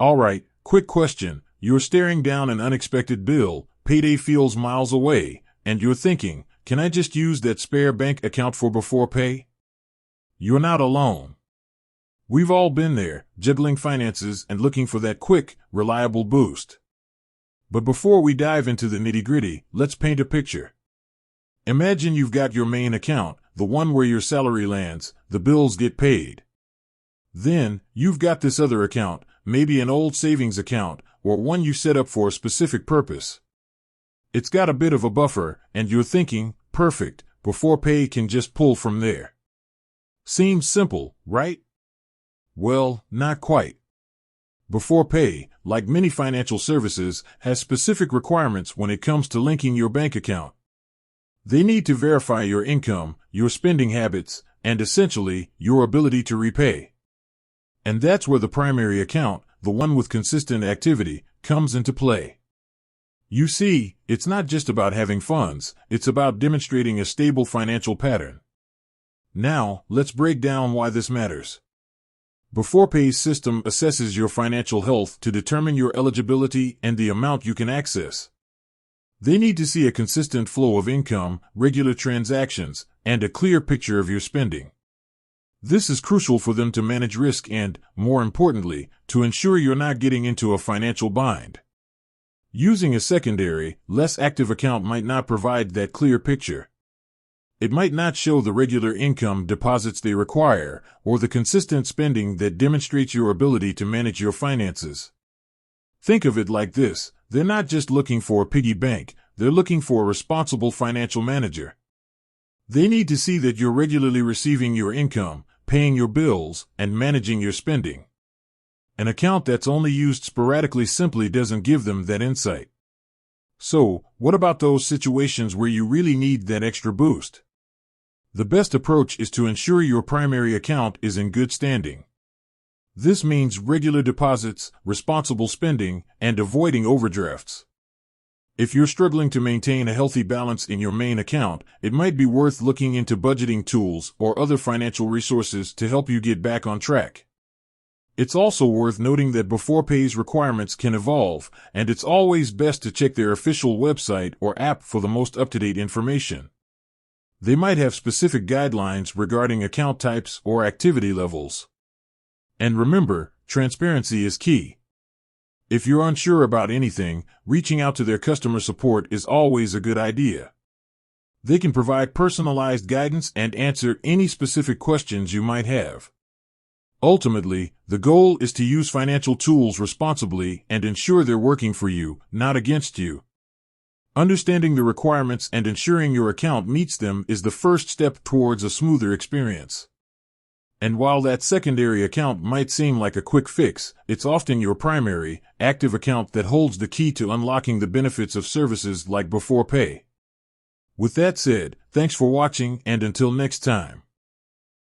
Alright, quick question. You're staring down an unexpected bill, payday feels miles away, and you're thinking, can I just use that spare bank account for Beforepay? You're not alone. We've all been there, juggling finances and looking for that quick, reliable boost. But before we dive into the nitty-gritty, let's paint a picture. Imagine you've got your main account, the one where your salary lands, the bills get paid. Then, you've got this other account, maybe an old savings account, or one you set up for a specific purpose. It's got a bit of a buffer, and you're thinking, perfect, Beforepay can just pull from there. Seems simple, right? Well, not quite. Beforepay, like many financial services, has specific requirements when it comes to linking your bank account. They need to verify your income, your spending habits, and essentially, your ability to repay. And that's where the primary account, the one with consistent activity, comes into play. You see, it's not just about having funds, it's about demonstrating a stable financial pattern. Now, let's break down why this matters. Beforepay's system assesses your financial health to determine your eligibility and the amount you can access. They need to see a consistent flow of income, regular transactions, and a clear picture of your spending. This is crucial for them to manage risk and, more importantly, to ensure you're not getting into a financial bind. Using a secondary, less active account might not provide that clear picture. It might not show the regular income deposits they require, or the consistent spending that demonstrates your ability to manage your finances. Think of it like this. They're not just looking for a piggy bank, they're looking for a responsible financial manager. They need to see that you're regularly receiving your income, paying your bills, and managing your spending. An account that's only used sporadically simply doesn't give them that insight. So, what about those situations where you really need that extra boost? The best approach is to ensure your primary account is in good standing. This means regular deposits, responsible spending, and avoiding overdrafts. If you're struggling to maintain a healthy balance in your main account, it might be worth looking into budgeting tools or other financial resources to help you get back on track. It's also worth noting that Beforepay's requirements can evolve, and it's always best to check their official website or app for the most up-to-date information. They might have specific guidelines regarding account types or activity levels. And remember, transparency is key. If you're unsure about anything, reaching out to their customer support is always a good idea. They can provide personalized guidance and answer any specific questions you might have. Ultimately, the goal is to use financial tools responsibly and ensure they're working for you, not against you. Understanding the requirements and ensuring your account meets them is the first step towards a smoother experience. And while that secondary account might seem like a quick fix, it's often your primary, active account that holds the key to unlocking the benefits of services like Beforepay. With that said, thanks for watching, and until next time.